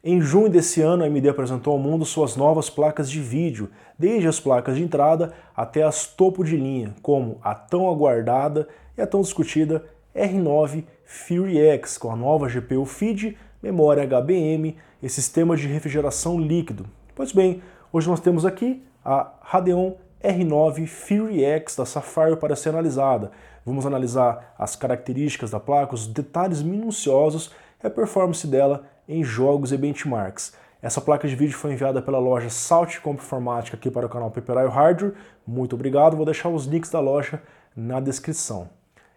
Em junho desse ano, a AMD apresentou ao mundo suas novas placas de vídeo, desde as placas de entrada até as topo de linha, como a tão aguardada e a tão discutida R9 Fury X, com a nova GPU Feed, memória HBM e sistema de refrigeração líquido. Pois bem, hoje nós temos aqui a Radeon R9 Fury X da Sapphire para ser analisada. Vamos analisar as características da placa, os detalhes minuciosos e a performance dela em jogos e benchmarks. Essa placa de vídeo foi enviada pela loja Salt Comp Informática aqui para o canal Peperaio Hardware. Muito obrigado, vou deixar os links da loja na descrição.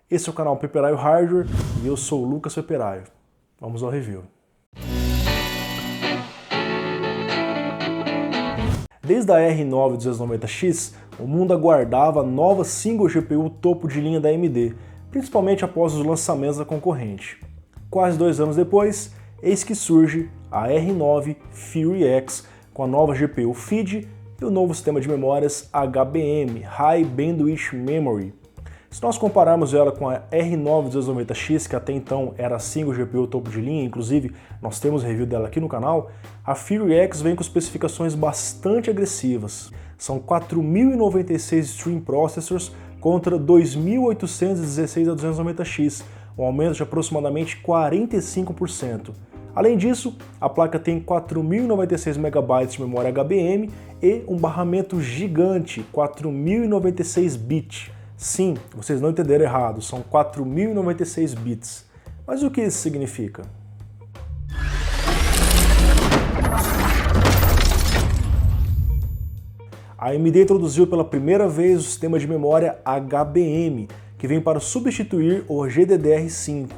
Esse é o canal Peperaio Hardware e eu sou o Lucas Peperaio. Vamos ao review. Desde a R9 290X, o mundo aguardava a nova single GPU topo de linha da AMD, principalmente após os lançamentos da concorrente. Quase 2 anos depois, eis que surge a R9 Fury X com a nova GPU Feed e o novo sistema de memórias HBM, High Bandwidth Memory. Se nós compararmos ela com a R9 290X, que até então era a single GPU topo de linha, inclusive nós temos review dela aqui no canal, a Fury X vem com especificações bastante agressivas. São 4.096 Stream Processors contra 2.816 da 290X, um aumento de aproximadamente 45%. Além disso, a placa tem 4.096 MB de memória HBM e um barramento gigante, 4.096 bits. Sim, vocês não entenderam errado, são 4.096 bits. Mas o que isso significa? A AMD introduziu pela primeira vez o sistema de memória HBM, que vem para substituir o GDDR5.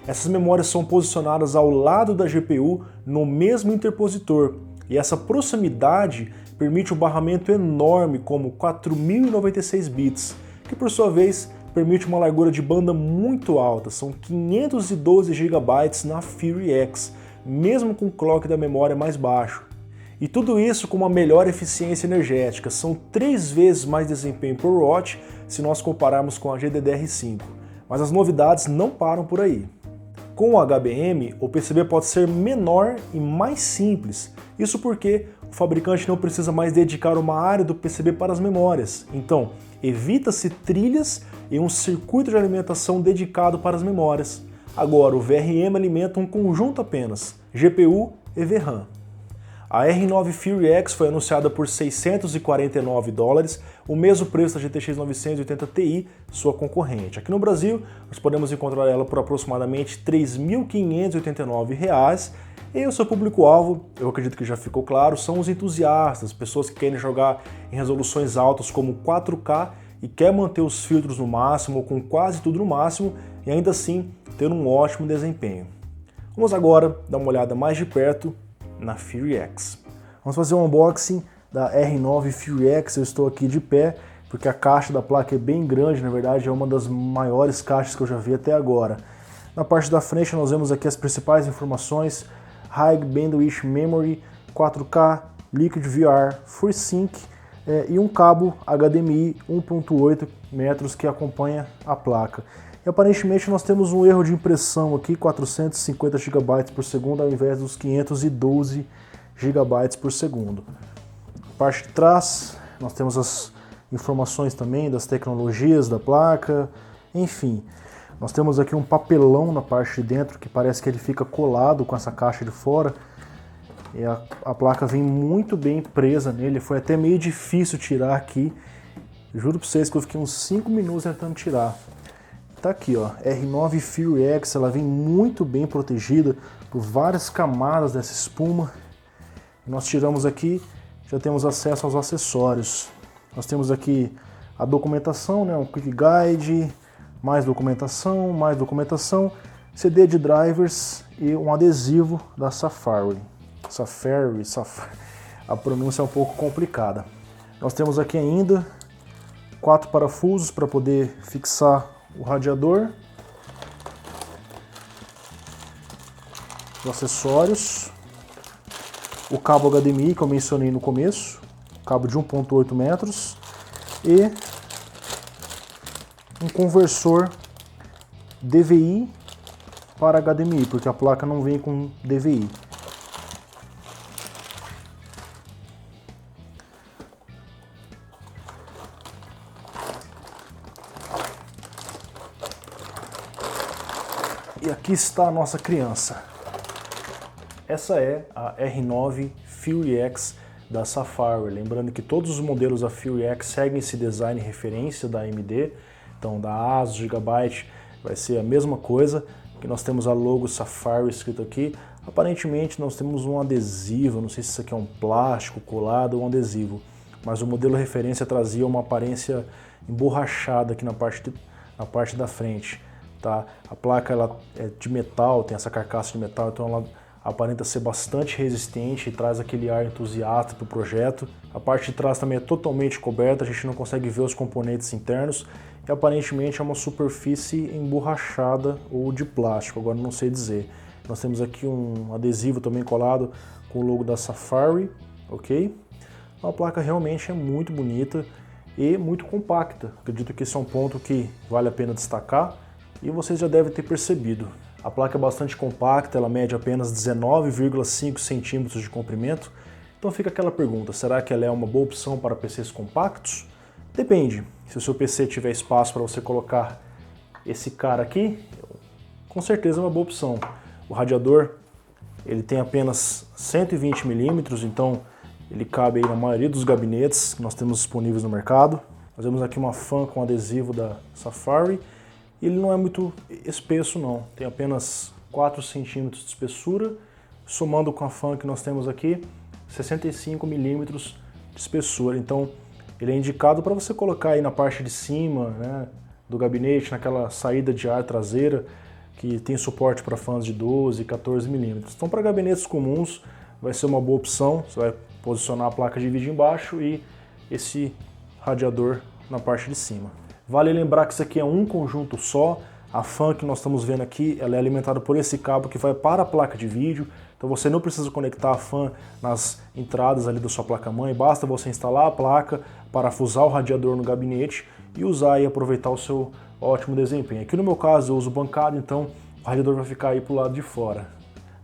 Essas memórias são posicionadas ao lado da GPU no mesmo interpositor, e essa proximidade permite um barramento enorme como 4.096 bits, que por sua vez permite uma largura de banda muito alta, são 512 GB na Fury X, mesmo com o clock da memória mais baixo. E tudo isso com uma melhor eficiência energética, são 3 vezes mais desempenho por watt se nós compararmos com a GDDR5. Mas as novidades não param por aí. Com o HBM, o PCB pode ser menor e mais simples, isso porque o fabricante não precisa mais dedicar uma área do PCB para as memórias. Então, evita-se trilhas e um circuito de alimentação dedicado para as memórias. Agora, o VRM alimenta um conjunto apenas, GPU e VRAM. A R9 Fury X foi anunciada por $649, o mesmo preço da GTX 980 Ti, sua concorrente. Aqui no Brasil, nós podemos encontrar ela por aproximadamente R$ 3.589, e o seu público-alvo, eu acredito que já ficou claro, são os entusiastas, pessoas que querem jogar em resoluções altas como 4K e quer manter os filtros no máximo ou com quase tudo no máximo e ainda assim ter um ótimo desempenho. Vamos agora dar uma olhada mais de perto na Fury X. Vamos fazer um unboxing da R9 Fury X. Eu estou aqui de pé porque a caixa da placa é bem grande, na verdade é uma das maiores caixas que eu já vi até agora. Na parte da frente nós vemos aqui as principais informações: High Bandwidth Memory, 4K, Liquid VR, FreeSync e um cabo HDMI 1.8 metros que acompanha a placa. E aparentemente nós temos um erro de impressão aqui, 450 GB por segundo ao invés dos 512 GB por segundo. Na parte de trás nós temos as informações também das tecnologias da placa, enfim. Nós temos aqui um papelão na parte de dentro que parece que ele fica colado com essa caixa de fora. E a placa vem muito bem presa nele, foi até meio difícil tirar aqui. Juro para vocês que eu fiquei uns 5 minutos tentando tirar. Tá aqui, ó, R9 Fury X, ela vem muito bem protegida por várias camadas dessa espuma. Nós tiramos aqui, já temos acesso aos acessórios. Nós temos aqui a documentação, né, um Quick Guide, mais documentação, CD de drivers e um adesivo da Sapphire. A pronúncia é um pouco complicada. Nós temos aqui ainda 4 parafusos para poder fixar o radiador, os acessórios, o cabo HDMI que eu mencionei no começo, cabo de 1.8 metros e um conversor DVI para HDMI, porque a placa não vem com DVI. E aqui está a nossa criança. Essa é a R9 Fury X da Sapphire. Lembrando que todos os modelos da Fury X seguem esse design referência da AMD. Então da ASUS, Gigabyte, vai ser a mesma coisa. Aqui nós temos a logo Sapphire escrito aqui. Aparentemente nós temos um adesivo, não sei se isso aqui é um plástico colado ou um adesivo, mas o modelo referência trazia uma aparência emborrachada aqui na parte da frente. Tá? A placa ela é de metal, tem essa carcaça de metal, então ela aparenta ser bastante resistente e traz aquele ar entusiasta para o projeto. A parte de trás também é totalmente coberta, a gente não consegue ver os componentes internos e aparentemente é uma superfície emborrachada ou de plástico, agora não sei dizer. Nós temos aqui um adesivo também colado com o logo da Sapphire, ok? A placa realmente é muito bonita e muito compacta. Acredito que esse é um ponto que vale a pena destacar e vocês já devem ter percebido. A placa é bastante compacta, ela mede apenas 19,5 centímetros de comprimento. Então fica aquela pergunta, será que ela é uma boa opção para PCs compactos? Depende. Se o seu PC tiver espaço para você colocar esse cara aqui, com certeza é uma boa opção. O radiador ele tem apenas 120 milímetros, então ele cabe aí na maioria dos gabinetes que nós temos disponíveis no mercado. Nós temos aqui uma fan com adesivo da Sapphire. Ele não é muito espesso não, tem apenas 4 centímetros de espessura, somando com a fan que nós temos aqui, 65 milímetros de espessura. Então ele é indicado para você colocar aí na parte de cima, né, do gabinete, naquela saída de ar traseira, que tem suporte para fãs de 12 e 14 milímetros. Então para gabinetes comuns vai ser uma boa opção, você vai posicionar a placa de vídeo embaixo e esse radiador na parte de cima. Vale lembrar que isso aqui é um conjunto só, a fan que nós estamos vendo aqui, ela é alimentada por esse cabo que vai para a placa de vídeo, então você não precisa conectar a fan nas entradas ali da sua placa-mãe, basta você instalar a placa, parafusar o radiador no gabinete e usar e aproveitar o seu ótimo desempenho. Aqui no meu caso eu uso bancado, então o radiador vai ficar aí para o lado de fora.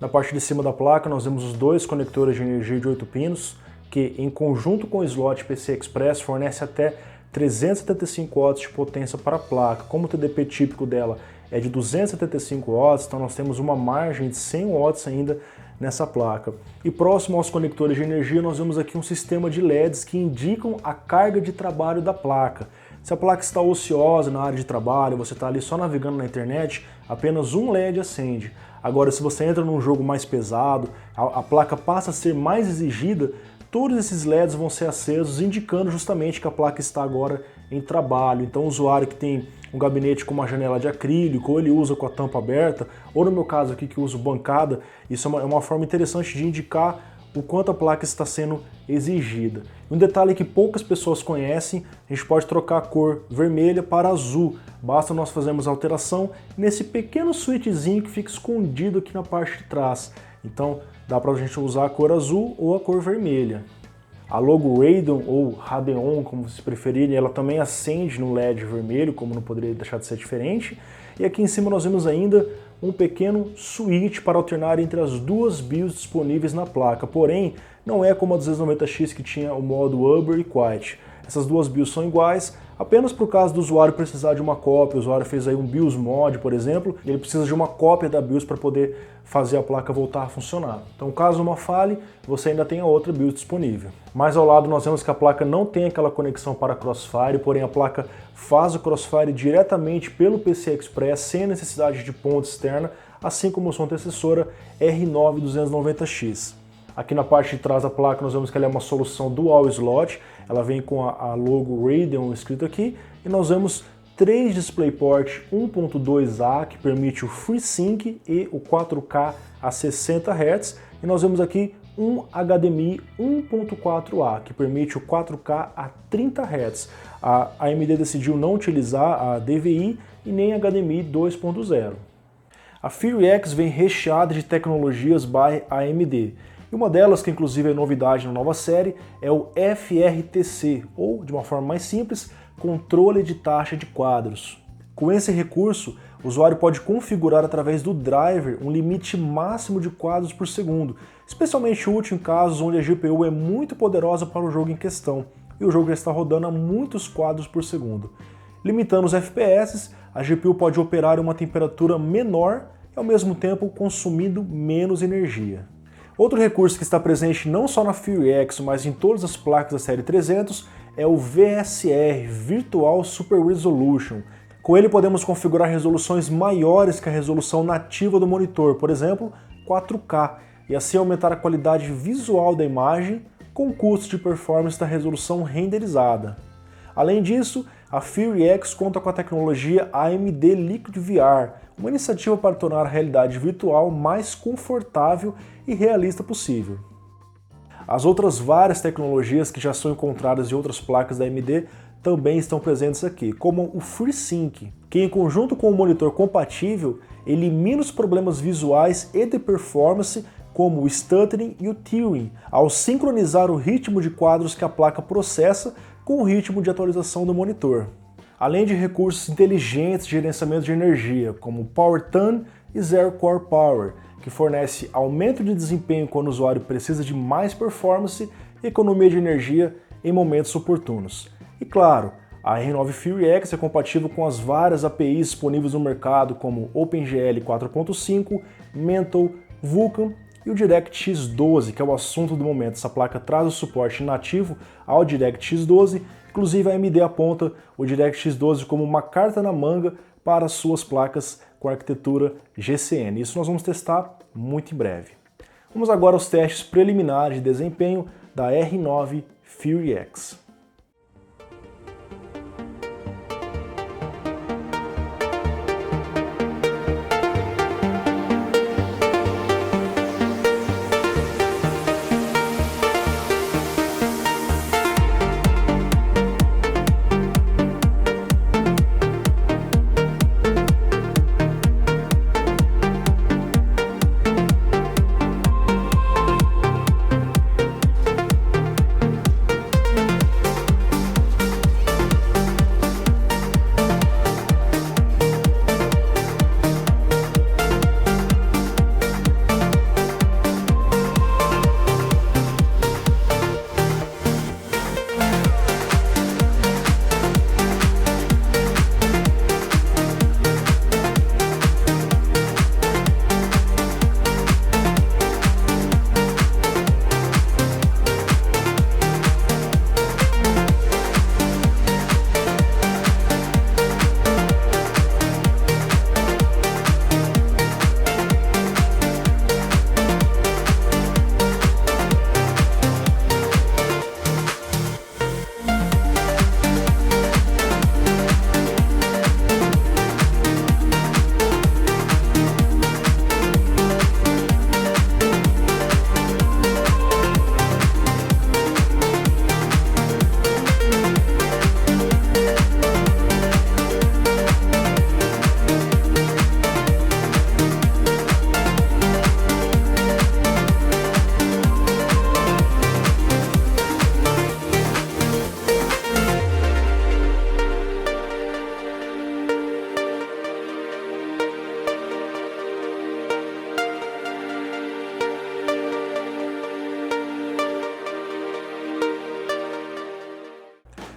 Na parte de cima da placa nós temos os dois conectores de energia de 8 pinos, que em conjunto com o slot PCI Express fornece até 375 watts de potência para a placa. Como o TDP típico dela é de 275 watts, então nós temos uma margem de 100 watts ainda nessa placa. E próximo aos conectores de energia nós vemos aqui um sistema de LEDs que indicam a carga de trabalho da placa. Se a placa está ociosa na área de trabalho, você está ali só navegando na internet, apenas um LED acende. Agora, se você entra num jogo mais pesado, a placa passa a ser mais exigida, todos esses LEDs vão ser acesos, indicando justamente que a placa está agora em trabalho. Então o usuário que tem um gabinete com uma janela de acrílico, ou ele usa com a tampa aberta, ou no meu caso aqui que uso bancada, isso é uma forma interessante de indicar o quanto a placa está sendo exigida. Um detalhe que poucas pessoas conhecem, a gente pode trocar a cor vermelha para azul. Basta nós fazermos a alteração nesse pequeno switchzinho que fica escondido aqui na parte de trás. Então dá para a gente usar a cor azul ou a cor vermelha. A logo Radeon ou Radeon, como vocês preferirem, ela também acende no LED vermelho, como não poderia deixar de ser diferente. E aqui em cima nós vemos ainda um pequeno switch para alternar entre as duas BIOS disponíveis na placa. Porém, não é como a 290X que tinha o modo Uber e Quiet. Essas duas BIOS são iguais, apenas por caso do usuário precisar de uma cópia. O usuário fez aí um BIOS mod, por exemplo, e ele precisa de uma cópia da BIOS para poder fazer a placa voltar a funcionar. Então, caso uma falhe, você ainda tem a outra BIOS disponível. Mais ao lado nós vemos que a placa não tem aquela conexão para Crossfire, porém a placa faz o Crossfire diretamente pelo PCI Express, sem necessidade de ponte externa, assim como sua antecessora R9 290X. Aqui na parte de trás da placa nós vemos que ela é uma solução dual slot, ela vem com a logo Radeon escrito aqui, e nós vemos 3 DisplayPort 1.2A que permite o FreeSync e o 4K a 60 Hz, e nós vemos aqui um HDMI 1.4A que permite o 4K a 30 Hz. A AMD decidiu não utilizar a DVI e nem HDMI 2.0. A Fury X vem recheada de tecnologias by AMD. E uma delas, que inclusive é novidade na nova série, é o FRTC, ou de uma forma mais simples, controle de taxa de quadros. Com esse recurso, o usuário pode configurar através do driver um limite máximo de quadros por segundo, especialmente útil em casos onde a GPU é muito poderosa para o jogo em questão, e o jogo já está rodando a muitos quadros por segundo. Limitando os FPS, a GPU pode operar em uma temperatura menor e ao mesmo tempo consumindo menos energia. Outro recurso que está presente não só na Fury X, mas em todas as placas da série 300 é o VSR, Virtual Super Resolution. Com ele podemos configurar resoluções maiores que a resolução nativa do monitor, por exemplo, 4K, e assim aumentar a qualidade visual da imagem com o custo de performance da resolução renderizada. Além disso, a Fury X conta com a tecnologia AMD Liquid VR, uma iniciativa para tornar a realidade virtual mais confortável e realista possível. As outras várias tecnologias que já são encontradas em outras placas da AMD também estão presentes aqui, como o FreeSync, que em conjunto com o monitor compatível, elimina os problemas visuais e de performance como o stuttering e o tearing, ao sincronizar o ritmo de quadros que a placa processa com o ritmo de atualização do monitor. Além de recursos inteligentes de gerenciamento de energia, como o PowerTun e Zero Core Power, que fornece aumento de desempenho quando o usuário precisa de mais performance e economia de energia em momentos oportunos. E claro, a R9 Fury X é compatível com as várias APIs disponíveis no mercado, como OpenGL 4.5, Mental, Vulkan e o DirectX 12, que é o assunto do momento. Essa placa traz o suporte nativo ao DirectX 12, inclusive a AMD aponta o DirectX 12 como uma carta na manga para suas placas com arquitetura GCN. Isso nós vamos testar muito em breve. Vamos agora aos testes preliminares de desempenho da R9 Fury X.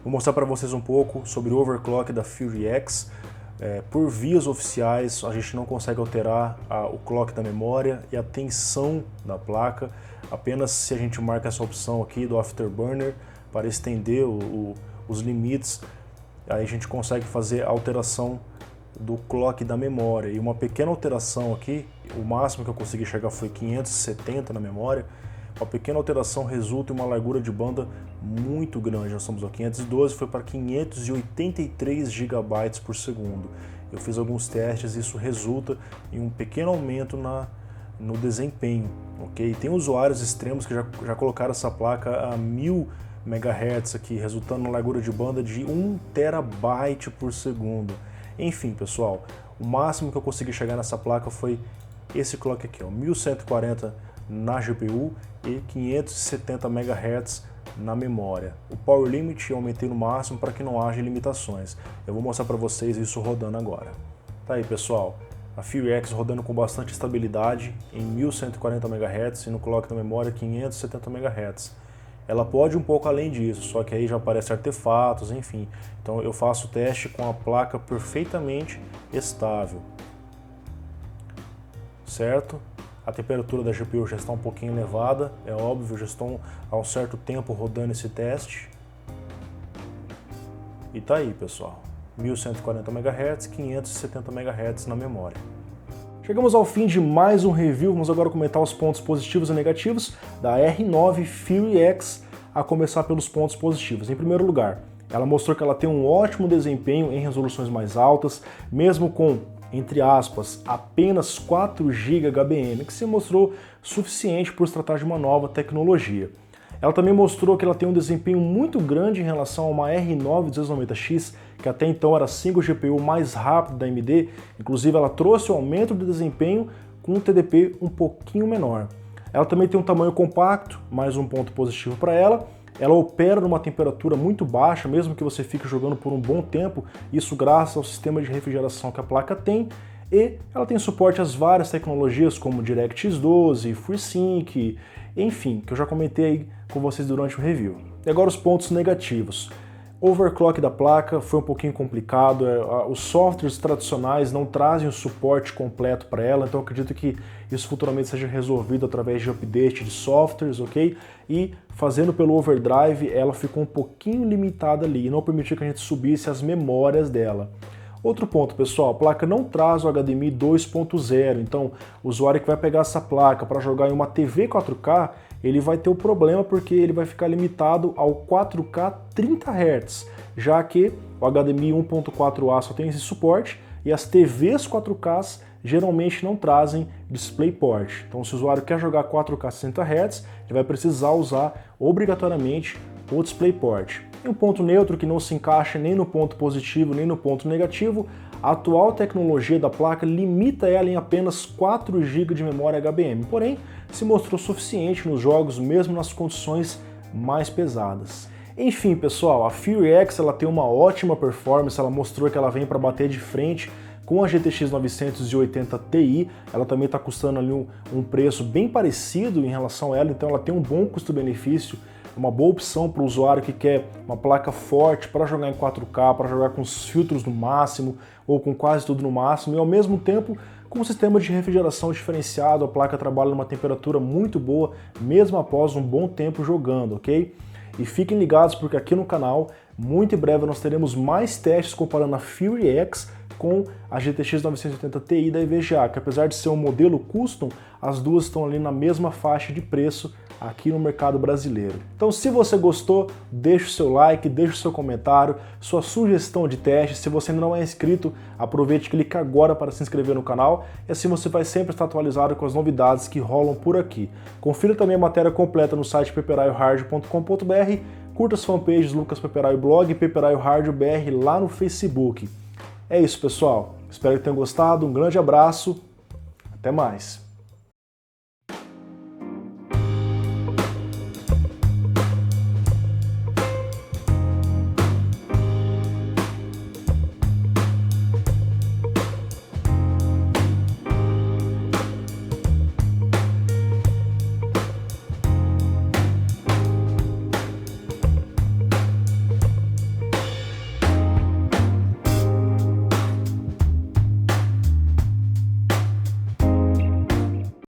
Vou mostrar para vocês um pouco sobre o overclock da Fury X. Por vias oficiais, a gente não consegue alterar o clock da memória e a tensão da placa, apenas se a gente marca essa opção aqui do Afterburner para estender os limites, aí a gente consegue fazer a alteração do clock da memória. E uma pequena alteração aqui, o máximo que eu consegui chegar foi 570 na memória. Uma pequena alteração resulta em uma largura de banda muito grande. Nós somos a 512, foi para 583 GB por segundo. Eu fiz alguns testes e isso resulta em um pequeno aumento no desempenho, ok? Tem usuários extremos que já colocaram essa placa a 1000 MHz aqui, resultando em uma largura de banda de 1 TB por segundo. Enfim, pessoal, o máximo que eu consegui chegar nessa placa foi esse clock aqui, ó, 1140 na GPU e 570 MHz na memória. O Power Limit eu aumentei no máximo para que não haja limitações. Eu vou mostrar para vocês isso rodando agora. Tá aí, pessoal, a Fury X rodando com bastante estabilidade em 1140 MHz e no clock da memória 570 MHz. Ela pode um pouco além disso, só que aí já aparecem artefatos, enfim. Então eu faço o teste com a placa perfeitamente estável. certo? A temperatura da GPU já está um pouquinho elevada, é óbvio, já estão há um certo tempo rodando esse teste. E tá aí, pessoal, 1140 MHz, 570 MHz na memória. Chegamos ao fim de mais um review, vamos agora comentar os pontos positivos e negativos da R9 Fury X, a começar pelos pontos positivos. Em primeiro lugar, ela mostrou que ela tem um ótimo desempenho em resoluções mais altas, mesmo com, entre aspas, apenas 4 GB HBM, que se mostrou suficiente por se tratar de uma nova tecnologia. Ela também mostrou que ela tem um desempenho muito grande em relação a uma R9 290X, que até então era a single GPU mais rápida da AMD, inclusive ela trouxe o aumento de desempenho com um TDP um pouquinho menor. Ela também tem um tamanho compacto, mais um ponto positivo para ela. Ela opera numa temperatura muito baixa, mesmo que você fique jogando por um bom tempo, isso graças ao sistema de refrigeração que a placa tem. E ela tem suporte às várias tecnologias como DirectX 12, FreeSync, enfim, que eu já comentei aí com vocês durante o review. E agora os pontos negativos. Overclock da placa foi um pouquinho complicado, os softwares tradicionais não trazem o suporte completo para ela, então eu acredito que isso futuramente seja resolvido através de update de softwares, ok? E fazendo pelo overdrive, ela ficou um pouquinho limitada ali e não permitiu que a gente subisse as memórias dela. Outro ponto, pessoal, a placa não traz o HDMI 2.0, então o usuário que vai pegar essa placa para jogar em uma TV 4K, ele vai ter o problema porque ele vai ficar limitado ao 4K 30 Hz, já que o HDMI 1.4A só tem esse suporte e as TVs 4K geralmente não trazem DisplayPort. Então se o usuário quer jogar 4K 60 Hz, ele vai precisar usar obrigatoriamente o DisplayPort. E um ponto neutro que não se encaixa nem no ponto positivo nem no ponto negativo, a atual tecnologia da placa limita ela em apenas 4 GB de memória HBM, porém se mostrou suficiente nos jogos mesmo nas condições mais pesadas. Enfim, pessoal, a Fury X ela tem uma ótima performance, ela mostrou que ela vem para bater de frente com a GTX 980 Ti, ela também está custando ali um preço bem parecido em relação a ela, então ela tem um bom custo-benefício, uma boa opção para o usuário que quer uma placa forte para jogar em 4K, para jogar com os filtros no máximo ou com quase tudo no máximo e ao mesmo tempo com um sistema de refrigeração diferenciado, a placa trabalha numa temperatura muito boa mesmo após um bom tempo jogando, ok? E fiquem ligados porque aqui no canal, muito em breve nós teremos mais testes comparando a Fury X com a GTX 980 Ti da EVGA, que apesar de ser um modelo custom, as duas estão ali na mesma faixa de preço aqui no mercado brasileiro. Então se você gostou, deixa o seu like, deixa o seu comentário, sua sugestão de teste. Se você ainda não é inscrito, aproveite e clique agora para se inscrever no canal e assim você vai sempre estar atualizado com as novidades que rolam por aqui. Confira também a matéria completa no site peperaiohard.com.br, curta as fanpages Lucas Peperaio Blog e Peperaio Hard BR lá no Facebook. É isso, pessoal. Espero que tenham gostado. Um grande abraço. Até mais.